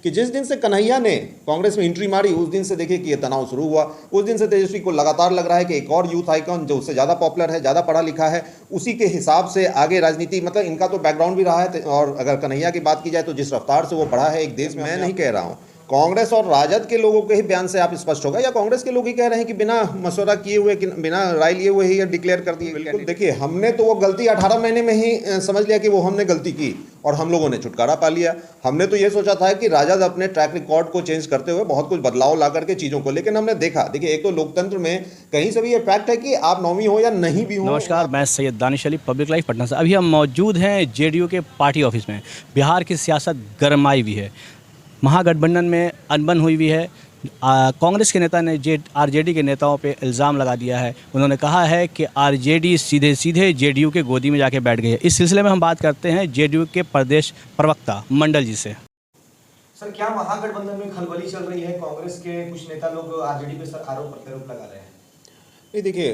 कि जिस दिन से कन्हैया ने कांग्रेस में एंट्री मारी उस दिन से देखिए कि ये तनाव शुरू हुआ। उस दिन से तेजस्वी को लगातार लग रहा है कि एक और यूथ आइकॉन जो उससे ज़्यादा पॉपुलर है, ज़्यादा पढ़ा लिखा है, उसी के हिसाब से आगे राजनीति, मतलब इनका तो बैकग्राउंड भी रहा है। और अगर कन्हैया की बात की जाए तो जिस रफ्तार से वो बढ़ा है एक देश में, मैं नहीं कह रहा हूँ कांग्रेस और राजद के लोगों के ही बयान से आप स्पष्ट होगा, या कांग्रेस के लोग ही कह रहे हैं कि बिना मशवरा किए हुए, कि बिना राय लिए हुए ही डिक्लेयर कर दिए। बिल्कुल देखिए, हमने तो वो गलती 18 महीने में ही समझ लिया कि वो हमने गलती की और हम लोगों ने छुटकारा पा लिया। हमने तो ये सोचा था कि राजद अपने ट्रैक रिकॉर्ड को चेंज करते हुए बहुत कुछ बदलाव ला करके चीज़ों को, लेकिन हमने देखा, देखिए एक तो लोकतंत्र में कहीं से भी ये फैक्ट है कि आप नौवीं हो या नहीं भी हो। नमस्कार, मैं सैयद दानिश अली, पब्लिक लाइफ पटना से। अभी हम मौजूद हैं जेडीयू के पार्टी ऑफिस में। बिहार की सियासत गरमाई हुई है, महागठबंधन में अनबन हुई हुई है। कांग्रेस के नेता ने आरजेडी के नेताओं पे इल्ज़ाम लगा दिया है। उन्होंने कहा है कि आरजेडी सीधे सीधे जेडीयू के गोदी में जाके बैठ गई है। इस सिलसिले में हम बात करते हैं जेडीयू के प्रदेश प्रवक्ता मंडल जी से। सर, क्या महागठबंधन में खलबली चल रही है? कांग्रेस के कुछ नेता लोग आरजेडी पे आरोप प्रत्यारोप लगा रहे हैं। नहीं देखिए,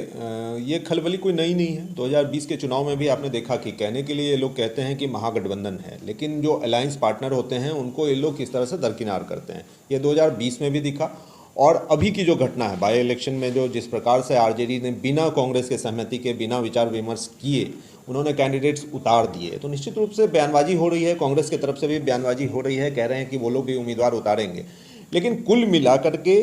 ये खलबली कोई नई नहीं है। 2020 के चुनाव में भी आपने देखा कि कहने के लिए ये लोग कहते हैं कि महागठबंधन है, लेकिन जो अलायंस पार्टनर होते हैं उनको ये लोग किस तरह से दरकिनार करते हैं, ये 2020 में भी दिखा। और अभी की जो घटना है बाई इलेक्शन में, जो जिस प्रकार से आरजेडी ने बिना कांग्रेस के सहमति के, बिना विचार विमर्श किए उन्होंने कैंडिडेट्स उतार दिए, तो निश्चित रूप से बयानबाजी हो रही है। कांग्रेस की तरफ से भी बयानबाजी हो रही है, कह रहे हैं कि वो लोग भी उम्मीदवार उतारेंगे। लेकिन कुल मिलाकर के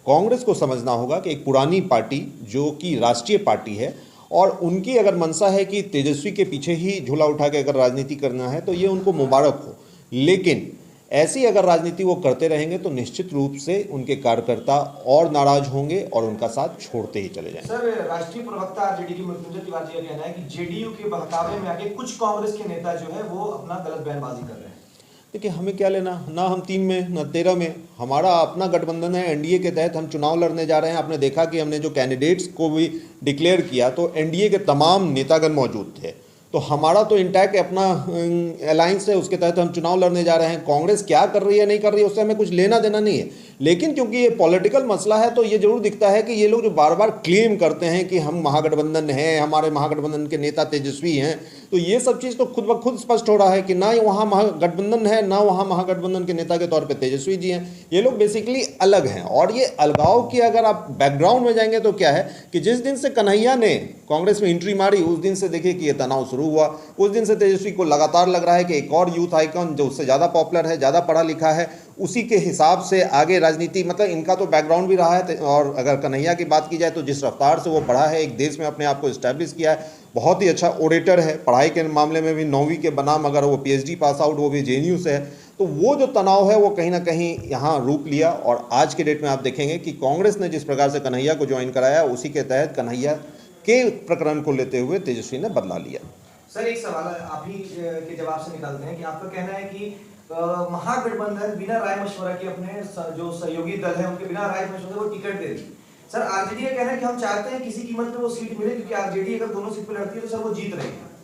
कांग्रेस को समझना होगा कि एक पुरानी पार्टी जो कि राष्ट्रीय पार्टी है, और उनकी अगर मंशा है कि तेजस्वी के पीछे ही झूला उठा के अगर राजनीति करना है तो ये उनको मुबारक हो। लेकिन ऐसी अगर राजनीति वो करते रहेंगे तो निश्चित रूप से उनके कार्यकर्ता और नाराज होंगे और उनका साथ छोड़ते ही चले जाएंगे। सर, राष्ट्रीय प्रवक्ता आरजेडी की मृत्युंजय तिवारी का कहना है कि जेडीयू के बहकावे में आके कुछ कांग्रेस के नेता जो है वो अपना गलत बयानबाजी कर रहे हैं। देखिए, हमें क्या लेना, ना हम 3 में ना 13 में, हमारा अपना गठबंधन है। एनडीए के तहत हम चुनाव लड़ने जा रहे हैं। आपने देखा कि हमने जो कैंडिडेट्स को भी डिक्लेयर किया तो एनडीए के तमाम नेतागण मौजूद थे, तो हमारा तो इंटैक्ट अपना अलायंस है, उसके तहत हम चुनाव लड़ने जा रहे हैं। कांग्रेस क्या कर रही है नहीं कर रही है उससे हमें कुछ लेना देना नहीं है, लेकिन क्योंकि ये पॉलिटिकल मसला है तो ये जरूर दिखता है कि ये लोग जो बार बार क्लेम करते हैं कि हम महागठबंधन हैं, हमारे महागठबंधन के नेता तेजस्वी हैं, तो ये सब चीज़ तो खुद ब खुद स्पष्ट हो रहा है कि ना वहाँ महागठबंधन है, ना वहाँ महागठबंधन के नेता के तौर पर तेजस्वी जी हैं। ये लोग बेसिकली अलग हैं। और ये अलगाव की अगर आप बैकग्राउंड में जाएंगे तो क्या है कि जिस दिन से कन्हैया ने कांग्रेस में एंट्री मारी उस दिन से देखिए कि ये तनाव शुरू हुआ। उस दिन से तेजस्वी को लगातार लग रहा है कि एक और यूथ आइकॉन जो उससे ज़्यादा पॉपुलर है, ज़्यादा पढ़ा लिखा है, उसी के हिसाब से आगे राजनीति, मतलब इनका तो बैकग्राउंड भी रहा है। और अगर कन्हैया की बात की जाए तो जिस रफ्तार से वो पढ़ा है, एक देश में अपने आप को इस्टेब्लिश किया है, बहुत ही अच्छा ओरेटर है, पढ़ाई के मामले में भी 9वीं के बनाम अगर वो पीएचडी पास आउट, वो भी जेएनयू से है, तो वो जो तनाव है वो कहीं ना कहीं यहाँ रूप लिया। और आज के डेट में आप देखेंगे कि कांग्रेस ने जिस प्रकार से कन्हैया को ज्वाइन कराया, उसी के तहत कन्हैया के प्रकरण को लेते हुए तेजस्वी ने बदला लिया। सर, एक सवाल आप ही के जवाब से निकालते हैं कि आपका कहना है कि महागठबंधन बिना राय मशवरा के अपने जो सहयोगी दल है उनके बिना राय मशवरे वो टिकट दे दी। सर, आरजेडी का कहना है कि हम चाहते हैं किसी कीमत पे वो सीट मिले, क्योंकि आरजेडी अगर दोनों सीट पे लड़ती है तो सर वो जीत रही है।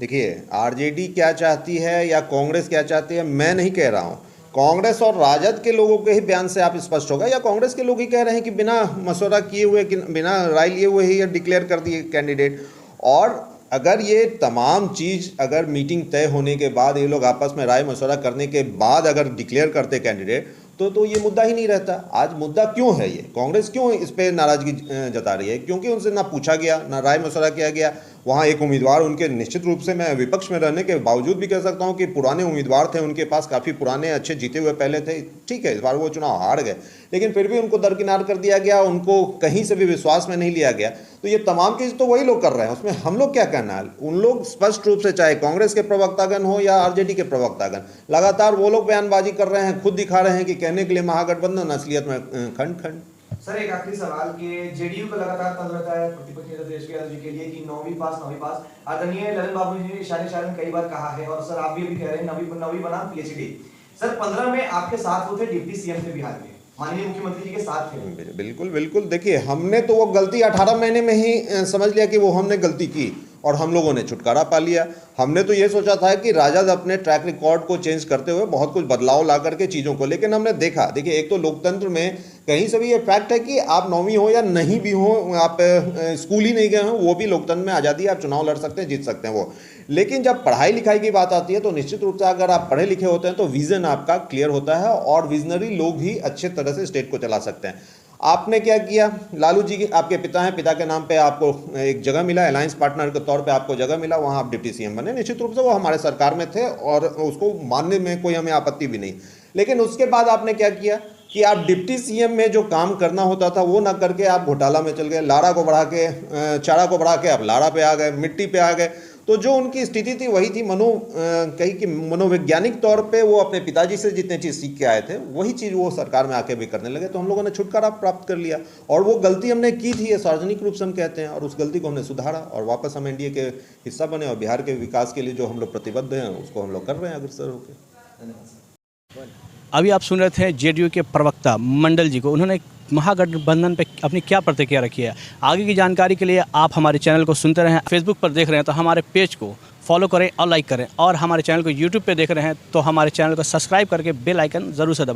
देखिए, आरजेडी क्या चाहती है या कांग्रेस क्या चाहती है, मैं नहीं कह रहा हूँ। कांग्रेस और राजद के लोगों के ही बयान से आप स्पष्ट होगा, या कांग्रेस के लोग ही कह रहे हैं कि बिना मशवरा किए हुए, कि बिना राय लिए हुए ही डिक्लेयर कर दिए कैंडिडेट। और अगर ये तमाम चीज़ अगर मीटिंग तय होने के बाद ये लोग आपस में राय मशवरा करने के बाद अगर डिक्लेयर करते कैंडिडेट तो ये मुद्दा ही नहीं रहता। आज मुद्दा क्यों है, ये कांग्रेस क्यों इस पे नाराज़गी जता रही है? क्योंकि उनसे ना पूछा गया, ना राय मशवरा किया गया। वहाँ एक उम्मीदवार उनके, निश्चित रूप से मैं विपक्ष में रहने के बावजूद भी कह सकता हूँ कि पुराने उम्मीदवार थे उनके पास, काफ़ी पुराने अच्छे जीते हुए पहले थे। ठीक है, इस बार वो चुनाव हार गए, लेकिन फिर भी उनको दरकिनार कर दिया गया, उनको कहीं से भी विश्वास में नहीं लिया गया। तो ये तमाम चीज़ तो वही लोग कर रहे हैं, उसमें हम लोग क्या कहना है? उन लोग स्पष्ट रूप से, चाहे कांग्रेस के प्रवक्तागण हो या आरजेडी के प्रवक्तागण, लगातार वो लोग बयानबाजी कर रहे हैं, खुद दिखा रहे हैं कि कहने के लिए महागठबंधन, असलियत में खंड खंड। सर, एक आखिरी सवाल कि जेडीयू का लगातार तंज रहता है प्रतिपक्ष नेता तेजस्वी यादव जी के लिए कि 9वीं पास। आदरणीय ललन बाबू जी ने इशारे में कई बार कहा है, और सर आप भी अभी कह रहे हैं 9वीं बनाम पीएचडी। सर, 15 में आपके साथ वो थे, डिप्टी सीएम थे बिहार के, माननीय मुख्यमंत्री जी के साथ थे। बिल्कुल बिल्कुल। देखिए, हमने तो वो गलती 18 महीने में ही समझ लिया कि वो हमने गलती की और हम लोगों ने छुटकारा पा लिया। हमने तो ये सोचा था कि राजद अपने ट्रैक रिकॉर्ड को चेंज करते हुए बहुत कुछ बदलाव ला करके चीज़ों को, लेकिन हमने देखा, देखिए एक तो लोकतंत्र में कहीं से भी ये फैक्ट है कि आप 9वीं हो या नहीं भी हो, आप स्कूल ही नहीं गए हो, वो भी लोकतंत्र में आज़ादी है, आप चुनाव लड़ सकते हैं, जीत सकते हैं वो। लेकिन जब पढ़ाई लिखाई की बात आती है तो निश्चित रूप से अगर आप पढ़े लिखे होते हैं तो विजन आपका क्लियर होता है और विजनरी लोग ही अच्छे तरह से स्टेट को चला सकते हैं। आपने क्या किया, लालू जी आपके पिता हैं, पिता के नाम पे आपको एक जगह मिला, अलायंस पार्टनर के तौर पे आपको जगह मिला, वहाँ आप डिप्टी सीएम बने। निश्चित रूप से वो हमारे सरकार में थे और उसको मानने में कोई हमें आपत्ति भी नहीं। लेकिन उसके बाद आपने क्या किया कि आप डिप्टी सीएम में जो काम करना होता था वो ना करके आप घोटाला में चल गए, लाड़ा को बढ़ा के चारा को बढ़ा के आप लाड़ा पे आ गए, मिट्टी पे आ गए। तो जो उनकी स्थिति थी वही थी, कहीं कि मनोवैज्ञानिक तौर पे वो अपने पिताजी से जितने चीज़ सीख के आए थे वही चीज़ वो सरकार में आके भी करने लगे। तो हम लोगों ने छुटकारा प्राप्त कर लिया और वो गलती हमने की थी, ये सार्वजनिक रूप से हम कहते हैं, और उस गलती को हमने सुधारा और वापस हम एनडीए के हिस्सा बने और बिहार के विकास के लिए जो हम लोग प्रतिबद्ध हैं उसको हम लोग कर रहे हैं अग्रसर होकर। अभी आप सुन रहे थे जेडीयू के प्रवक्ता मंडल जी को, उन्होंने महागठबंधन पे अपनी क्या प्रतिक्रिया रखी है। आगे की जानकारी के लिए आप हमारे चैनल को सुनते रहें। फेसबुक पर देख रहे हैं तो हमारे पेज को फॉलो करें और लाइक करें, और हमारे चैनल को यूट्यूब पे देख रहे हैं तो हमारे चैनल को सब्सक्राइब करके बेल आइकन ज़रूर से दबाएं।